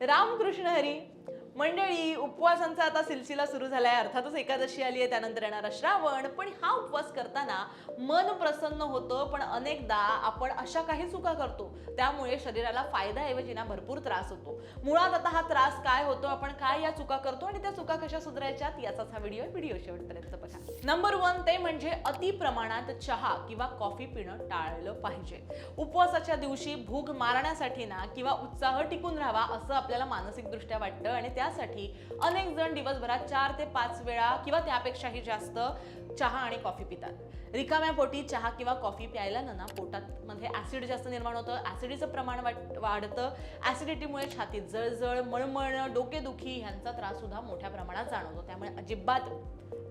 रामकृष्ण हरी. मंडळी, उपवासांचा आता सिलसिला सुरू झालाय. अर्थातच एकादशी आली आहे, त्यानंतर येणारा श्रावण. पण हा उपवास करताना मन प्रसन्न होतं, पण अनेकदा आपण अशा काही चुका करतो त्यामुळे शरीराला फायद्याऐवजी ना भरपूर त्रास होतो. मुळात आता हा त्रास काय होतो, आपण काय या चुका करतो आणि त्या चुका कशा सुधारायच्यात याचाच हा व्हिडिओ शेवटपर्यंत बघा. नंबर 1 ते म्हणजे अति प्रमाणात चहा किंवा कॉफी पिणं टाळलं पाहिजे. उपवासाच्या दिवशी भूक मारण्यासाठी ना किंवा उत्साह टिकून राहावा असं आपल्याला मानसिकदृष्ट्या वाटतं आणि त्यासाठी अनेक जण दिवसभरात 4 ते 5 वेळा किंवा त्यापेक्षाही जास्त चहा आणि कॉफी पितात. रिकाम्या पोटी चहा किंवा कॉफी प्यायला ना पोटात मध्ये ऍसिड जास्त निर्माण होतं, ऍसिडीचं प्रमाण वाढतं. ऍसिडिटीमुळे छातीत जळजळ, मळमळणं, डोकेदुखी ह्यांचा त्रास सुद्धा मोठ्या प्रमाणात जाणवतो. त्यामुळे अजिबात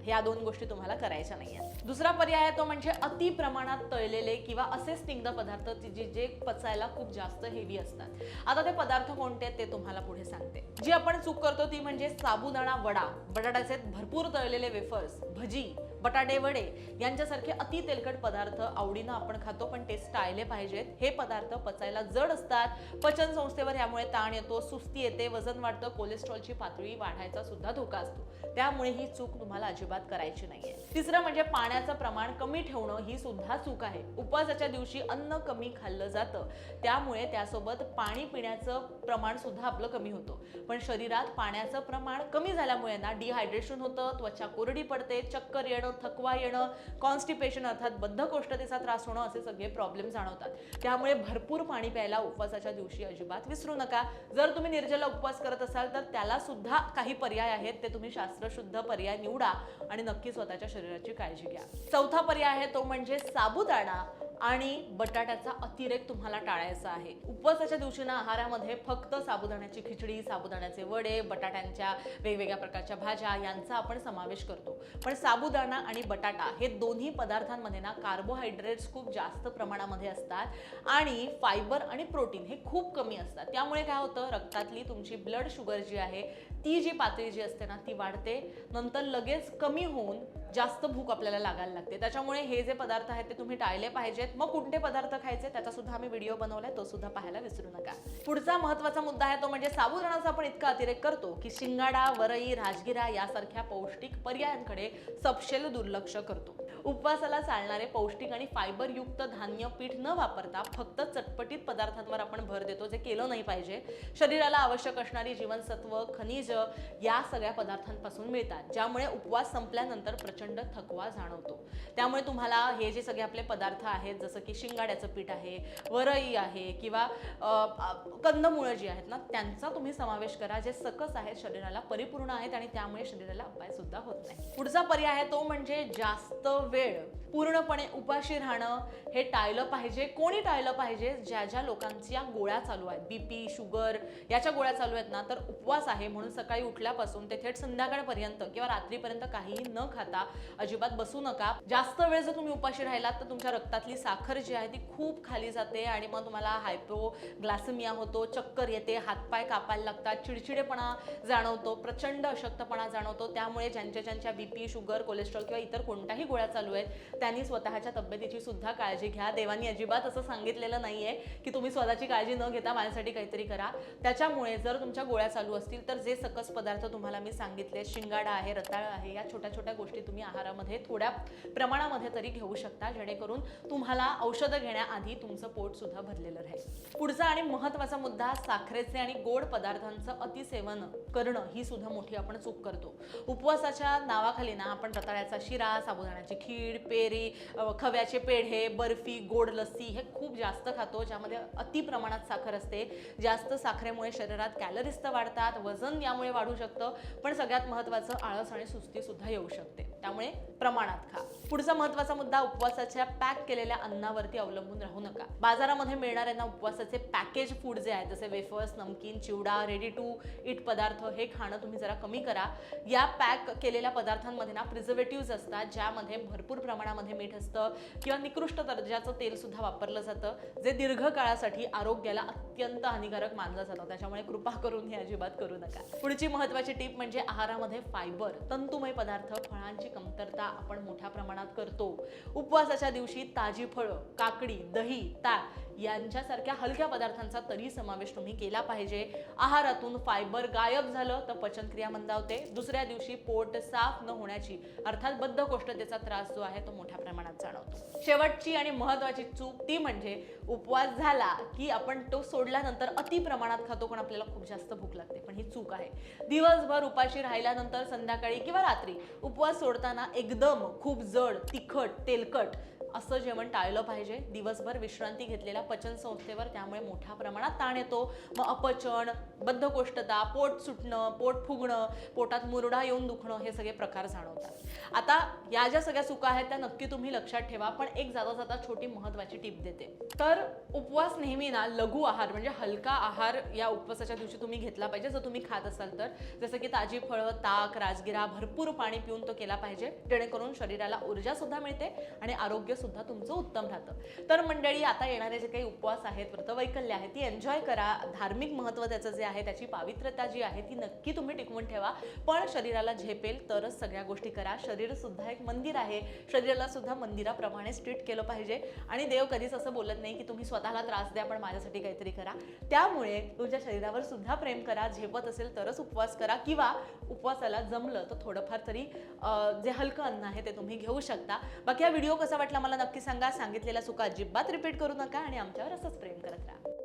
ह्या 2 गोष्टी तुम्हाला करायच्या नाहीये. दुसरा पर्याय आहे तो म्हणजे अति प्रमाणात तळलेले किंवा असे स्निग्ध पदार्थ जे पचायला खूप जास्त हेवी असतात. आता ते पदार्थ कोणते ते तुम्हाला पुढे सांगते. जी आपण चूक करतो ती म्हणजे साबुदाणा वडा, बटाट्याचे भरपूर तळलेले वेफर्स, भजी, बटाटे वडे यांच्यासारखे अति तेलकट पदार्थ आवडीनं आपण खातो, पण ते टाळले पाहिजेत. हे पदार्थ पचायला जड असतात, पचन संस्थेवर यामुळे ताण येतो, सुस्ती येते, वजन वाढतं, कोलेस्ट्रॉलची पातळी वाढायचा सुद्धा धोका असतो. त्यामुळे ही चूक तुम्हाला अजिबात करायची नाहीये. तिसरं म्हणजे पाण्याचं प्रमाण कमी ठेवणं ही सुद्धा चूक आहे. उपवासाच्या दिवशी अन्न कमी खाल्लं जातं, त्यामुळे त्यासोबत पाणी पिण्याचं प्रमाण सुद्धा आपलं कमी होतं. पण शरीरात पाण्याचं प्रमाण कमी झाल्यामुळे ना डिहायड्रेशन होतं, त्वचा कोरडी पडते, चक्कर येणं, थकवा येणं, कॉन्स्टिपेशन अर्थात बद्धकोष्ठतेचा त्रास होणं असे सगळे प्रॉब्लेम जाणवतात. त्यामुळे भरपूर पाणी प्यायला उपवासाच्या दिवशी अजिबात विसरू नका. जर तुम्ही निर्जला उपवास करत असाल तर त्याला सुद्धा काही पर्याय आहेत, ते तुम्ही शास्त्रशुद्ध पर्याय निवडा आणि नक्की स्वतःच्या शरीराची काळजी घ्या. चौथा पर्याय आहे तो म्हणजे साबुदाणा आणि बटाट्याचा अतिरेक तुम्हाला टाळायचा आहे. उपवासाच्या दिवशी ना आहारामध्ये फक्त साबुदाण्याची खिचडी, साबुदाण्याचे वडे, बटाट्यांच्या वेगवेगळ्या प्रकारच्या भाज्या यांचा आपण समावेश करतो. पण साबुदाणा आणि बटाटा हे दोन्ही पदार्थांमध्ये ना कार्बोहायड्रेट्स खूप जास्त प्रमाणामध्ये असतात आणि फायबर आणि प्रोटीन हे खूप कमी असतात. त्यामुळे काय होतं, रक्तातली तुमची ब्लड शुगर जी आहे ती जी पातळी जी असते ना ती वाढते, नंतर लगेच कमी होऊन जास्त भूक आपल्याला लागायला लागते. त्याच्यामुळे हे जे पदार्थ आहेत ते तुम्ही टाळले पाहिजेत. मग कोणते पदार्थ खायचे त्याचा सुद्धा आम्ही व्हिडिओ बनवलाय, तो सुद्धा पाहायला विसरू नका. पुढचा महत्त्वाचा मुद्दा आहे तो म्हणजे साबुदाण्याचा आपण इतका अतिरेक करतो की शिंगाडा, वरई, राजगिरा यासारख्या पौष्टिक पर्यायांकडे सपशेल दुर्लक्ष करतो. उपवासाला चालणारे पौष्टिक आणि फायबर युक्त धान्य पीठ न वापरता फक्त चटपटीत पदार्थांवर आपण भर देतो, जे केलं नाही पाहिजे. शरीराला आवश्यक असणारी जीवनसत्व, खनिज या सगळ्या पदार्थांपासून मिळतात, ज्यामुळे उपवास संपल्यानंतर प्रचंड थकवा जाणवतो. त्यामुळे तुम्हाला हे जे सगळे आपले पदार्थ आहेत जसं की शिंगाड्याचं पीठ आहे, वरई आहे किंवा कंदमुळं जी आहेत ना त्यांचा तुम्ही समावेश करा, जे सकस आहेत, शरीराला परिपूर्ण आहेत आणि त्यामुळे शरीराला अपाय सुद्धा होत नाही. पुढचा पर्याय आहे तो म्हणजे जास्त वेळ पूर्णपणे उपाशी राहणं हे टाळलं पाहिजे. कोणी टाळलं पाहिजे? ज्या लोकांच्या गोळ्या चालू आहेत, बीपी, शुगर याच्या गोळ्या चालू आहेत ना, तर उपवास आहे म्हणून सकाळी उठल्यापासून ते थेट संध्याकाळपर्यंत किंवा रात्रीपर्यंत काहीही न खाता अजिबात बसू नका. जास्त वेळ जर तुम्ही उपाशी राहिलात तर तुमच्या रक्तातली साखर जी आहे ती खूप खाली जाते आणि मग तुम्हाला हायपोग्लायसेमिया होतो, चक्कर येते, हातपाय कापायला लागतात, चिडचिडेपणा जाणवतो, प्रचंड अशक्तपणा जाणवतो. त्यामुळे ज्यांच्या बीपी, शुगर, कोलेस्ट्रॉल किंवा इतर कोणत्याही गोळ्या चालू आहेत त्यांनी स्वतःच्या तब्येतीची सुद्धा काळजी घ्या. देवानी अजिबात असं सांगितलेलं नाहीये की तुम्ही स्वतःची काळजी न घेता माझ्यासाठी काहीतरी करा. त्याच्यामुळे जर तुमच्या गोळ्या चालू असतील तर जे सकस पदार्थ तुम्हाला मी सांगितले, शिंगाडा आहे, रताळ आहे, या छोट्या छोट्या गोष्टी तुम्ही आहारामध्ये थोड्या प्रमाणामध्ये तरी घेऊ शकता, जेणेकरून तुम्हाला औषधं घेण्याआधी तुमचं पोट सुद्धा भरलेलं राहील. पुढचा आणि महत्त्वाचा मुद्दा, साखरेचे आणि गोड पदार्थांचं अतिसेवन करणं ही सुद्धा मोठी आपण चूक करतो. उपवासाच्या नावाखाली ना आपण रताळ्याचा शिरा, साबुदाण्याची खीर, पेरी, खव्याचे पेढे, बर्फी, गोड लस्सी हे खूप जास्त खातो, ज्यामध्ये अति प्रमाणात साखर असते. जास्त साखरेमुळे शरीरात कॅलरीज तर वाढतात, वजन यामुळे वाढू शकतं, पण सगळ्यात महत्त्वाचं आळस आणि सुस्ती सुद्धा येऊ शकते. त्यामुळे प्रमाणात खा. पुढचा महत्त्वाचा मुद्दा, उपवासाच्या पॅक केलेल्या अन्नावरती अवलंबून राहू नका. बाजारामध्ये मिळणाऱ्यांना उपवासाचे पॅकेज फूड जे आहेत जसे वेफर्स, नमकीन, चिवडा, रेडी टू ईट पदार्थ हे खाणं तुम्ही जरा कमी करा. या पॅक केलेल्या पदार्थांमध्ये ना प्रिझर्वेटिव्ह असतात, ज्यामध्ये भरपूर प्रमाणामध्ये मीठ असतं किंवा निकृष्ट दर्जाचं तेल सुद्धा वापरलं जातं, जे दीर्घकाळासाठी आरोग्याला अत्यंत हानिकारक मानलं जातं. त्याच्यामुळे कृपा करून हे अजिबात करू नका. पुढची महत्त्वाची टीप म्हणजे आहारामध्ये फायबर, तंतुमय पदार्थ, फळांची कमतरता आपण मोठ्या प्रमाणात करतो. उपवासाच्या दिवशी ताजी फळं, काकडी, दही, ताक यांच्यासारख्या हलक्या पदार्थांचा तरी समावेश तुम्ही केला पाहिजे. आहारातून फायबर गायब झालं तर पचनक्रिया मंदावते. दुसऱ्या दिवशी पोट साफ न होण्याची अर्थात बद्धकोष्ठतेचा त्रास जो आहे तो मोठ्या प्रमाणात जाणवतो. शेवटची आणि महत्त्वाची चूक ती म्हणजे उपवास झाला की आपण तो सोडल्यानंतर अति प्रमाणात खातो पण आपल्याला खूप जास्त भूक लागते. पण ही चूक आहे. दिवसभर उपाशी राहिल्यानंतर संध्याकाळी किंवा रात्री उपवास सोडताना एकदम खूप जड, तिखट, तेलकट असं जेवण टाळलं पाहिजे. दिवसभर विश्रांती घेतलेल्या पचन संस्थेवर त्यामुळे मोठ्या प्रमाणात ताण येतो. मग अपचन, बद्धकोष्ठता, पोट सुटणं, पोट फुगणं, पोटात मुरडा येऊन दुखणं हे सगळे प्रकार जाणवतात. आता या ज्या सगळ्या चुका आहेत त्या नक्की तुम्ही लक्षात ठेवा. पण एक जाता जाता छोटी महत्त्वाची टिप देते. तर उपवास नेहमी ना लघु आहार म्हणजे हलका आहार या उपवासाच्या दिवशी तुम्ही घेतला पाहिजे जर तुम्ही खात असाल तर. जसं की ताजी फळं, ताक, राजगिरा, भरपूर पाणी पिऊन तो केला पाहिजे जेणेकरून शरीराला ऊर्जा सुद्धा मिळते आणि आरोग्य सुद्धा तुमचं उत्तम राहतं. तर मंडळी आता येणारे जे काही उपवास आहेत, व्रतवैकल्य आहे ती एन्जॉय करा. धार्मिक महत्त्व त्याचं जे आहे, त्याची पावित्र्यता जी आहे ती नक्की तुम्ही टिकवून ठेवा. पण शरीराला झेपेल तरच सगळ्या गोष्टी करा. शरीर सुद्धा एक मंदिर आहे. शरीराला सुद्धा मंदिराप्रमाणेच ट्रीट केलं पाहिजे. आणि देव कधीच असं बोलत नाही की तुम्ही स्वतःला त्रास द्या पण माझ्यासाठी काहीतरी करा. त्यामुळे तुमच्या शरीरावर सुद्धा प्रेम करा. झेपत असेल तरच उपवास करा किंवा उपवासाला जमलं तर थोडंफार तरी जे हलकं अन्न आहे ते तुम्ही घेऊ शकता. बाकी हा व्हिडिओ कसा वाटला मला नक्की सांगा. सांगितलेल्या चुका अजिबात रिपीट करू नका आणि आमच्यावर असंच प्रेम करत राहा.